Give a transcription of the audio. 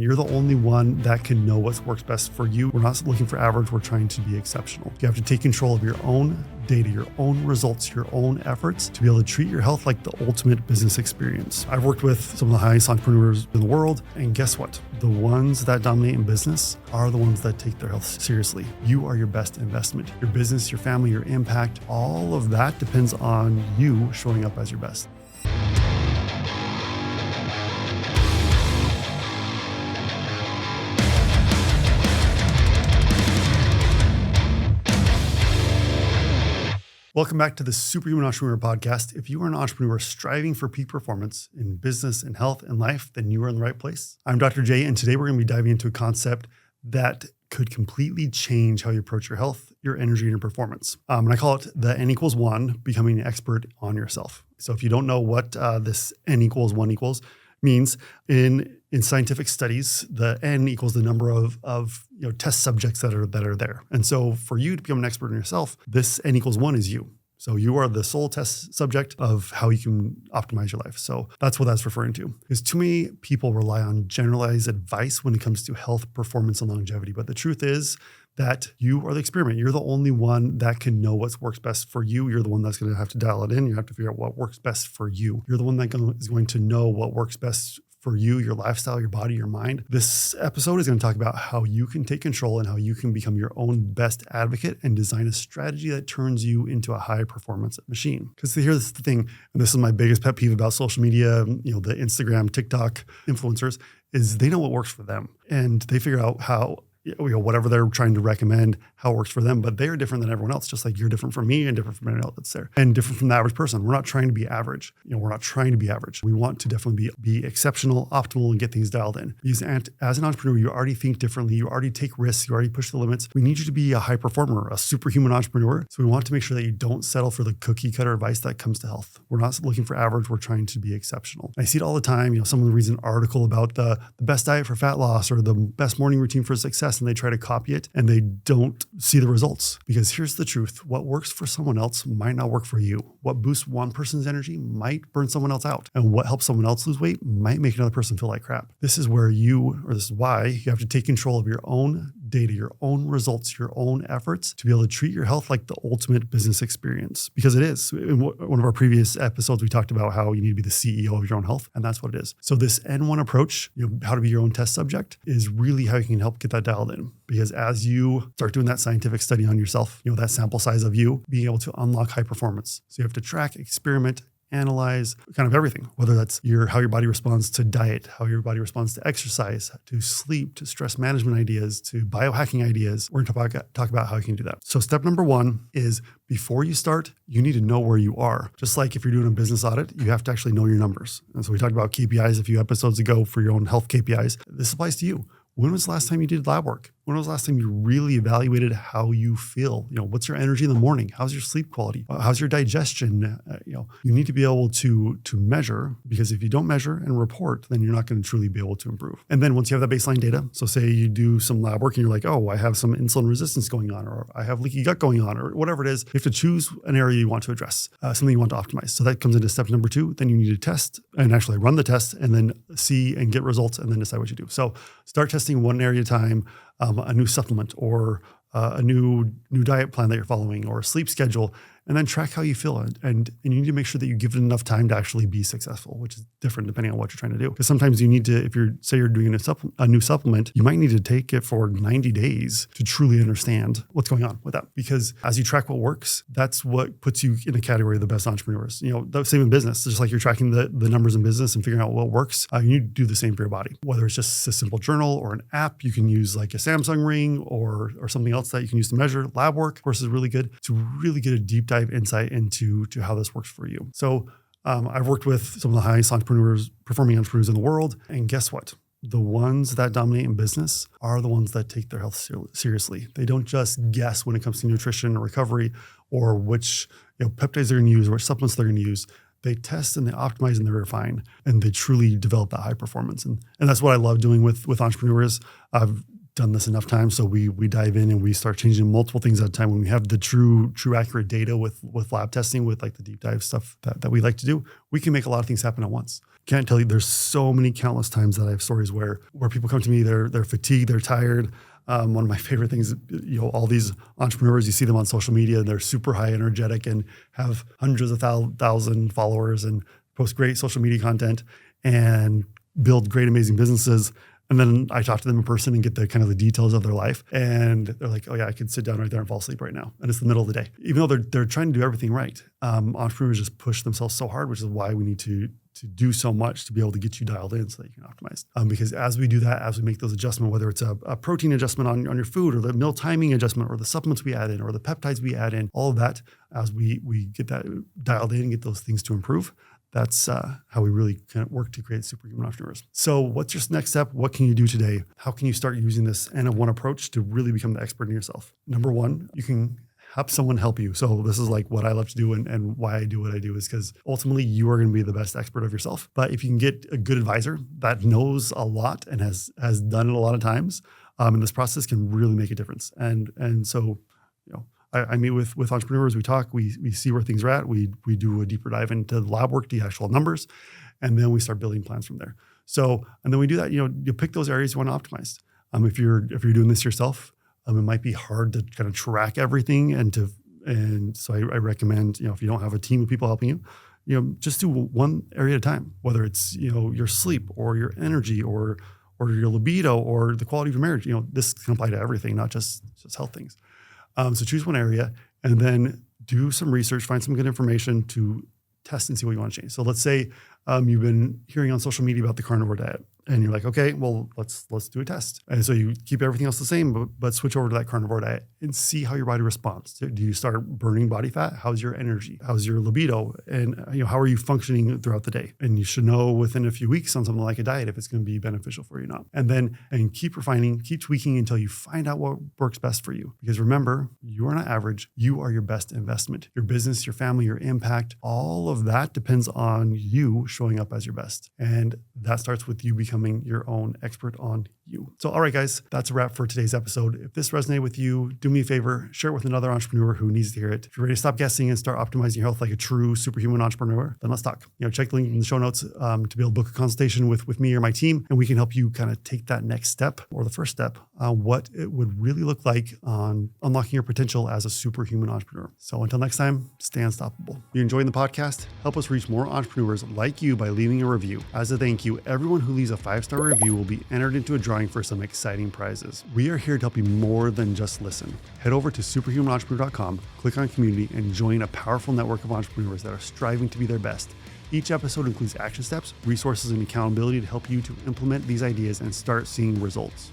You're the only one that can know what works best for you. We're not looking for average. We're trying to be exceptional. You have to take control of your own data, your own results, your own efforts to be able to treat your health like the ultimate business experience. I've worked with some of the highest entrepreneurs in the world, and guess what? The ones that dominate in business are the ones that take their health seriously. You are your best investment. Your business, your family, your impact, all of that depends on you showing up as your best. Welcome back to the Superhuman Entrepreneur Podcast. If you are an entrepreneur striving for peak performance in business and health and life, then you are in the right place. I'm Dr. J, and today we're going to be diving into a concept that could completely change how you approach your health, your energy, and your performance. And I call it the N equals 1, becoming an expert on yourself. So if you don't know what this N equals 1 equals means, in scientific studies, the N equals the number of test subjects that are there. And so for you to become an expert in yourself, this N equals 1 is you. So you are the sole test subject of how you can optimize your life. So that's what that's referring to. Because too many people rely on generalized advice when it comes to health, performance, and longevity. But the truth is that you are the experiment. You're the only one that can know what works best for you. You're the one that's going to have to dial it in. You have to figure out what works best for you. You're the one that is going to know what works best for you, your lifestyle, your body, your mind. This episode is going to talk about how you can take control and how you can become your own best advocate and design a strategy that turns you into a high performance machine. Because here's the thing, and this is my biggest pet peeve about social media, the Instagram, TikTok influencers, is they know what works for them. And they figure out how, whatever they're trying to recommend, how it works for them, but they're different than everyone else, just like you're different from me and different from anyone else that's there, and different from the average person. We're not trying to be average. We're not trying to be average. We want to definitely be exceptional, optimal, and get things dialed in. Because as an entrepreneur, you already think differently. You already take risks. You already push the limits. We need you to be a high performer, a superhuman entrepreneur. So we want to make sure that you don't settle for the cookie cutter advice that comes to health. We're not looking for average. We're trying to be exceptional. I see it all the time. Someone reads an article about the best diet for fat loss or the best morning routine for success, and they try to copy it and they don't see the results. Because here's the truth. What works for someone else might not work for you. What boosts one person's energy might burn someone else out. And what helps someone else lose weight might make another person feel like crap. This is why you have to take control of your own data, your own results, your own efforts to be able to treat your health like the ultimate business experience. Because it is. In one of our previous episodes, we talked about how you need to be the CEO of your own health, and that's what it is. So this N1 approach, how to be your own test subject, is really how you can help get that dialed in. Because as you start doing that scientific study on yourself, that sample size of you, being able to unlock high performance. So you have to track, experiment, analyze kind of everything, whether that's how your body responds to diet, how your body responds to exercise, to sleep, to stress management ideas, to biohacking ideas. We're going to talk about how you can do that. So step number 1 is before you start, you need to know where you are. Just like if you're doing a business audit, you have to actually know your numbers. And so we talked about KPIs a few episodes ago for your own health KPIs. This applies to you. When was the last time you did lab work? When was the last time you really evaluated how you feel? What's your energy in the morning? How's your sleep quality? How's your digestion? You need to be able to measure, because if you don't measure and report, then you're not going to truly be able to improve. And then once you have that baseline data, so say you do some lab work and you're like, oh, I have some insulin resistance going on, or I have leaky gut going on, or whatever it is, you have to choose an area you want to address, something you want to optimize. So that comes into step number 2. Then you need to test and actually run the test and then see and get results and then decide what you do. So start testing one area at a time. A new supplement or a new diet plan that you're following or a sleep schedule, and then track how you feel. And you need to make sure that you give it enough time to actually be successful, which is different depending on what you're trying to do. Because sometimes you need to, if you're doing a new supplement, you might need to take it for 90 days to truly understand what's going on with that. Because as you track what works, that's what puts you in a category of the best entrepreneurs. The same in business. Just like you're tracking the numbers in business and figuring out what works, you need to do the same for your body. Whether it's just a simple journal or an app, you can use like a Samsung Ring or something else that you can use to measure. Lab work, of course, is really good to really get a deep dive insight into how this works for you. So I've worked with some of the highest performing entrepreneurs in the world. And guess what? The ones that dominate in business are the ones that take their health seriously. They don't just guess when it comes to nutrition or recovery or which peptides they're going to use or which supplements they're going to use. They test and they optimize and they refine, and they truly develop that high performance. And that's what I love doing with entrepreneurs. I've done this enough times. So we dive in and we start changing multiple things at a time. When we have the true accurate data with lab testing, with like the deep dive stuff that we like to do, we can make a lot of things happen at once. Can't tell you, there's so many countless times that I have stories where people come to me, they're fatigued, they're tired. One of my favorite things, all these entrepreneurs, you see them on social media and they're super high energetic and have hundreds of thousand followers and post great social media content and build great, amazing businesses. And then I talk to them in person and get the kind of the details of their life. And they're like, oh yeah, I could sit down right there and fall asleep right now. And it's the middle of the day. Even though they're trying to do everything right. Entrepreneurs just push themselves so hard, which is why we need to do so much to be able to get you dialed in so that you can optimize. Because as we do that, as we make those adjustments, whether it's a protein adjustment on your food or the meal timing adjustment or the supplements we add in or the peptides we add in, all of that, as we get that dialed in and get those things to improve, that's how we really kind of work to create superhuman entrepreneurs. So what's your next step? What can you do today? How can you start using this N-of-1 approach to really become the expert in yourself? Number one, you can have someone help you. So this is like what I love to do and why I do what I do is because ultimately you are going to be the best expert of yourself. But if you can get a good advisor that knows a lot and has done it a lot of times, and this process can really make a difference. And so, I meet with entrepreneurs, we talk, we see where things are at, we do a deeper dive into the lab work, the actual numbers, and then we start building plans from there. So, and then we do that, you pick those areas you want to optimize. If you're doing this yourself, it might be hard to kind of track everything and so I recommend, if you don't have a team of people helping you, just do one area at a time, whether it's, your sleep or your energy or your libido or the quality of your marriage. This can apply to everything, not just health things. So choose one area and then do some research, find some good information to test and see what you want to change. So let's say you've been hearing on social media about the carnivore diet and you're like, okay, well, let's do a test. And so you keep everything else the same, but switch over to that carnivore diet and see how your body responds. Do you start burning body fat? How's your energy? How's your libido? And how are you functioning throughout the day? And you should know within a few weeks on something like a diet if it's going to be beneficial for you or not. And keep refining, keep tweaking until you find out what works best for you. Because remember, you are not average. You are your best investment. Your business, your family, your impact, all of that depends on you showing up as your best. And that starts with you becoming your own expert on you. So, all right, guys, that's a wrap for today's episode. If this resonated with you, do me a favor, share it with another entrepreneur who needs to hear it. If you're ready to stop guessing and start optimizing your health like a true superhuman entrepreneur, then let's talk. Check the link in the show notes to be able to book a consultation with me or my team, and we can help you kind of take that next step or the first step, what it would really look like on unlocking your potential as a superhuman entrepreneur. So until next time, stay unstoppable. If you're enjoying the podcast, help us reach more entrepreneurs like you by leaving a review. As a thank you, everyone who leaves a 5-star review will be entered into a drawing for some exciting prizes. We are here to help you more than just listen. Head over to superhumanentrepreneur.com, click on community, and join a powerful network of entrepreneurs that are striving to be their best. Each episode includes action steps, resources, and accountability to help you to implement these ideas and start seeing results.